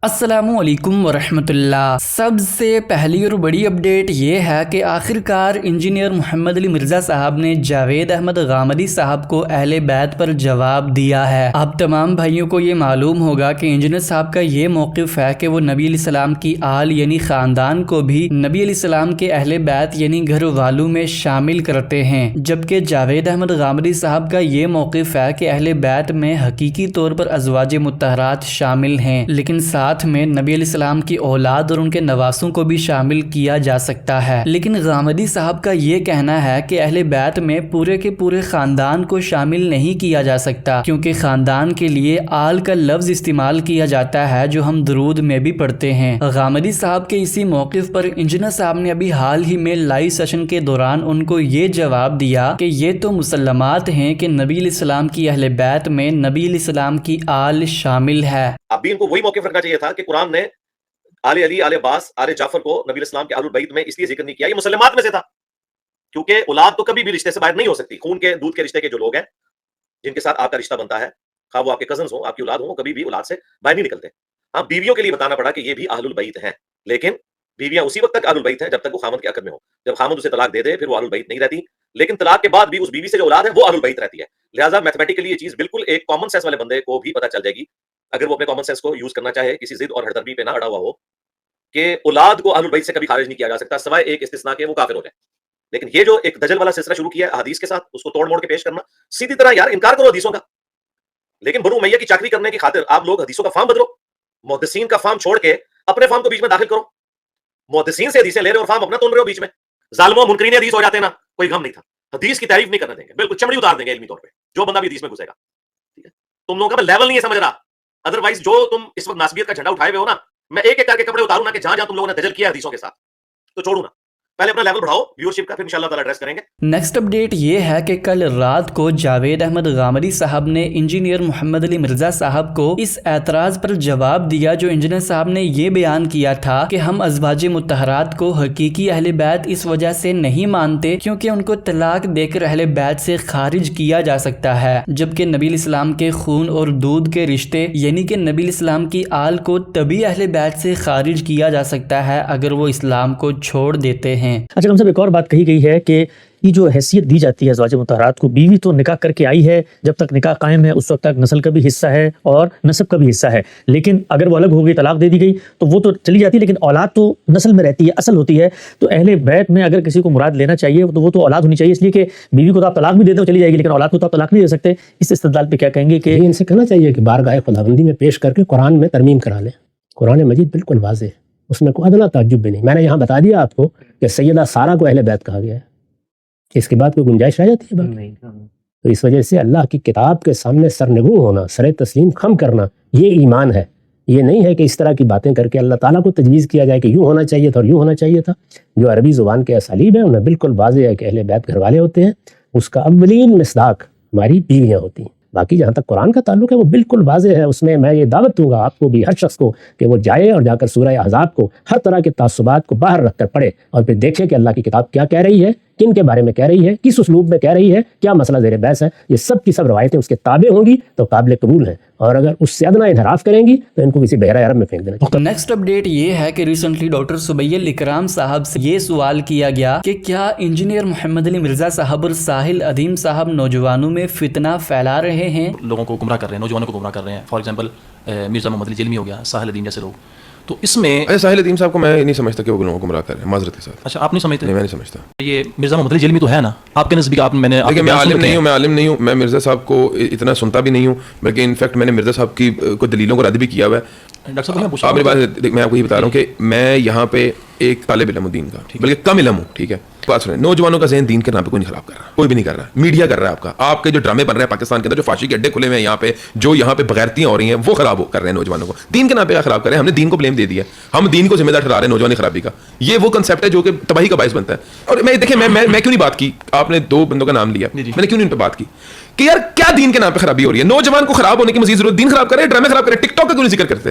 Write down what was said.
السلام ورحمۃ اللہ۔ سب سے پہلی اور بڑی اپڈیٹ یہ ہے کہ آخرکار انجینئر محمد علی مرزا صاحب نے جاوید احمد غامدی صاحب کو اہل بیت پر جواب دیا ہے۔ اب تمام بھائیوں کو یہ معلوم ہوگا کہ انجینئر صاحب کا یہ موقف ہے کہ وہ نبی علیہ السلام کی آل یعنی خاندان کو بھی نبی علیہ السلام کے اہل بیت یعنی گھر والوں میں شامل کرتے ہیں، جبکہ جاوید احمد غامدی صاحب کا یہ موقف ہے کہ اہل بیت میں حقیقی طور پر ازواج مطہرات شامل ہیں، لیکن ساتھ میں نبی علیہ السلام کی اولاد اور ان کے نواسوں کو بھی شامل کیا جا سکتا ہے۔ لیکن غامدی صاحب کا یہ کہنا ہے کہ اہل بیت میں پورے کے پورے خاندان کو شامل نہیں کیا جا سکتا، کیونکہ خاندان کے لیے آل کا لفظ استعمال کیا جاتا ہے جو ہم درود میں بھی پڑھتے ہیں۔ غامدی صاحب کے اسی موقف پر انجینئر صاحب نے ابھی حال ہی میں لائیو سیشن کے دوران ان کو یہ جواب دیا کہ یہ تو مسلمات ہیں کہ نبی علیہ السلام کی اہل بیت میں نبی علیہ السلام کی آل شامل ہے۔ اب بھی ان کو وہی موقف رکھنا چاہیے تھا کہ قرآن نے آل علی، آل عباس، آل جعفر کو نبی علیہ السلام کے آل البیت میں اس لیے ذکر نہیں کیا، یہ مسلمات میں سے تھا، کیونکہ اولاد تو کبھی بھی رشتے سے باہر نہیں ہو سکتی۔ خون کے دودھ کے رشتے کے جو لوگ ہیں جن کے ساتھ آپ کا رشتہ بنتا ہے، خواہ وہ آپ کے کزنز ہوں، آپ کی اولاد ہوں، وہ کبھی بھی اولاد سے باہر نہیں نکلتے۔ ہاں، بیویوں کے لیے بتانا پڑا کہ یہ بھی آل البیت ہیں، لیکن بیویاں اسی وقت تک آل البیت ہیں جب تک وہ خامند کے عقد میں ہو۔ جب خامند اسے طلاق دے دے پھر وہ آل البیت نہیں رہتی، لیکن طلاق کے بعد بھی اس بیوی سے جو اولاد ہے وہ آل البیت رہتی ہے۔ لہٰذا میتھمیٹیکلی یہ چیز بالکل ایک کامن سینس والے بندے کو بھی پتہ چل جائے گی، اگر وہ اپنے کامن سینس کو یوز کرنا چاہے، کسی ضد اور ہردربی پہ نہ اڑا ہوا ہو، کہ اولاد کو اہل البیت سے کبھی خارج نہیں کیا جا سکتا سوائے ایک استثناء کے، وہ کافر ہو جائے۔ لیکن یہ جو ایک دجل والا سلسلہ شروع کیا ہے حدیث کے ساتھ، اس کو توڑ موڑ کے پیش کرنا، سیدھی طرح یار انکار کرو حدیثوں کا، لیکن بنو امیہ کی چاکری کرنے کی خاطر آپ لوگ حدیثوں کا فارم بدلو، محدثین کا فارم چھوڑ کے اپنے فارم کو بیچ میں داخل کرو۔ محدثین سے حدیثیں لے رہے اور فارم اپنا تون رہے ہو بیچ میں، ظالموں منکرین حدیث ہو جاتے ہیں نا، کوئی غم نہیں تھا، حدیث کی تعریف نہیں کرنے دیں گے، بالکل چمڑی اتار دیں گے علمی طور پہ جو بندہ بھی حدیث میں گھسے گا۔ ٹھیک ہے، تم لوگوں کا لیول نہیں ہے سمجھ رہا، ادروائز جو تم اس وقت ناسبیت کا جھنڈا اٹھائے ہوئے ہو نا، میں ایک ایک کر کے کپڑے اتاروں نا کہ جہاں جہاں تم لوگوں نے دجل کیا ہے حدیثوں کے ساتھ تو چھوڑوں نا، پہلے اپنا لیول بڑھاؤ ویورشپ کا، پھر انشاءاللہ تعالی ایڈریس کریں گے۔ نیکسٹ اپڈیٹ یہ ہے کہ کل رات کو جاوید احمد غامدی صاحب نے انجینئر محمد علی مرزا صاحب کو اس اعتراض پر جواب دیا جو انجینئر صاحب نے یہ بیان کیا تھا کہ ہم ازواج مطہرات کو حقیقی اہل بیت اس وجہ سے نہیں مانتے کیونکہ ان کو طلاق دے کر اہل بیت سے خارج کیا جا سکتا ہے، جبکہ نبی علیہ السلام کے خون اور دودھ کے رشتے یعنی کہ نبی علیہ السلام کی آل کو تبھی اہل بیت سے خارج کیا جا سکتا ہے اگر وہ اسلام کو چھوڑ دیتے ہیں۔ اچھا ہم سب ایک اور بات کہی گئی ہے کہ یہ جو حیثیت دی جاتی ہے ازواج مطہرات کو، بیوی تو نکاح کر کے آئی ہے، جب تک نکاح قائم ہے اس وقت تک نسل کا بھی حصہ ہے اور نسب کا بھی حصہ ہے، لیکن اگر وہ الگ ہو گئی، طلاق دے دی گئی تو وہ تو چلی جاتی ہے، لیکن اولاد تو نسل میں رہتی ہے، اصل ہوتی ہے۔ تو اہل بیت میں اگر کسی کو مراد لینا چاہیے تو وہ تو اولاد ہونی چاہیے، اس لیے کہ بیوی کو تو آپ طلاق بھی دے دو چلی جائے گی، لیکن اولاد کو تو آپ طلاق نہیں دے سکتے۔ اس استدلال پہ کیا کہیں گے کہ ان سے کہنا چاہیے کہ بارگاہ خداوندی میں پیش کر کے قرآن میں ترمیم کرا لیں۔ قرآن مجید بالکل واضح ہے، اس میں کوئی ادنا تعجب بھی نہیں۔ میں نے یہاں بتا دیا آپ کو کہ سیدہ سارہ کو اہل بیت کہا گیا ہے، اس کے بعد کوئی گنجائش رہ جاتی ہے باقی؟ تو اس وجہ سے اللہ کی کتاب کے سامنے سرنگوں ہونا، سر تسلیم خم کرنا، یہ ایمان ہے۔ یہ نہیں ہے کہ اس طرح کی باتیں کر کے اللہ تعالیٰ کو تجویز کیا جائے کہ یوں ہونا چاہیے تھا اور یوں ہونا چاہیے تھا۔ جو عربی زبان کے اسالیب ہیں ان میں بالکل واضح ہے کہ اہل بیت گھر والے ہوتے ہیں، اس کا اولین مصداق ہماری بیویاں ہوتی ہیں۔ باقی جہاں تک قرآن کا تعلق ہے وہ بالکل واضح ہے، اس میں میں یہ دعوت دوں گا آپ کو بھی، ہر شخص کو، کہ وہ جائے اور جا کر سورہ احزاب کو ہر طرح کے تعصبات کو باہر رکھ کر پڑھے اور پھر دیکھے کہ اللہ کی کتاب کیا کہہ رہی ہے، کن کے بارے میں کہہ رہی ہے، کس اسلوب میں کہہ رہی ہے، کیا مسئلہ زیر بحث ہے۔ یہ سب کی سب روایتیں اس کے تابع ہوں گی تو قابل قبول ہیں، اور اگر اس سے ادنا انحراف کریں گی تو ان کو کسی بحیرہ عرب میں پھینک دینا چاہیے۔ نیکسٹ اپڈیٹ یہ ہے کہ ریسنٹلی ڈاکٹر سبیل اکرام صاحب سے یہ سوال کیا گیا کہ کیا انجینئر محمد علی مرزا صاحب اور ساحل ادیم صاحب نوجوانوں میں فتنہ پھیلا رہے ہیں، لوگوں کو گمراہ کر رہے ہیں، نوجوانوں کو گمراہ کر رہے ہیں۔ فار ایگزامپل مرزا محمد علی جلمی ہو گیا، ساحل ادیم جیسے لوگ۔ تو اس میں ساحل ادیم صاحب کو میں نہیں سمجھتا کہ وہ لوگوں کو گمراہ کر رہے ہیں، معذرت کے ساتھ۔ اچھا آپ نہیں سمجھتے؟ نہیں، میں نہیں سمجھتا۔ یہ مرزا محمد علی جلمی تو ہے نا آپ کے نزدیک؟ آپ میں عالم نہیں ہوں، میں مرزا صاحب کو اتنا سنتا بھی نہیں ہوں، بلکہ انفیکٹ میں نے مرزا صاحب کی کوئی دلیلوں کو رد بھی کیا ہوا ہے۔ ڈاکٹر صاحب آپ میری بات، میں آپ کو یہ بتا رہا ہوں کہ میں یہاں پہ ایک طالب علم ہوں دین کا، بلکہ کم علم ہوں، ٹھیک ہے؟ بات سنیں، نوجوانوں کا ذہن دین کے نام پہ کوئی نہیں خراب کر رہا، کوئی بھی نہیں کر رہا، میڈیا کر رہا ہے۔ آپ کے جو ڈرامے بن رہے ہیں پاکستان کے اندر، جو فاشی کے اڈے کھلے ہوئے ہیں یہاں پہ، جو یہاں پہ بغیرتیاں ہو رہی ہیں، وہ خراب کر رہے ہیں نوجوانوں کو۔ دین کے نام پہ خراب کر رہے ہیں، ہم نے دین کو بلیم دے دیا، ہم دین کو ذمہ دار ٹھہرا رہے ہیں نوجوانی خرابی کا۔ یہ وہ کنسیپٹ ہے جو کہ تباہی کا باعث بنتا ہے۔ اور میں دیکھیں، میں کیوں نہیں بات کی، آپ نے دو بندوں کا نام لیا، میں نے کیوں نہیں ان پہ بات کی کہ یار کیا دین کے نام پہ خرابی ہو رہی ہے؟ نوجوان کو خراب ہونے کی مزید ضرورت، دین خراب کر رہے ہیں، ڈرامے خراب کر رہے ہیں، ٹک ٹاک کا کیوں نہیں ذکر کرتے؟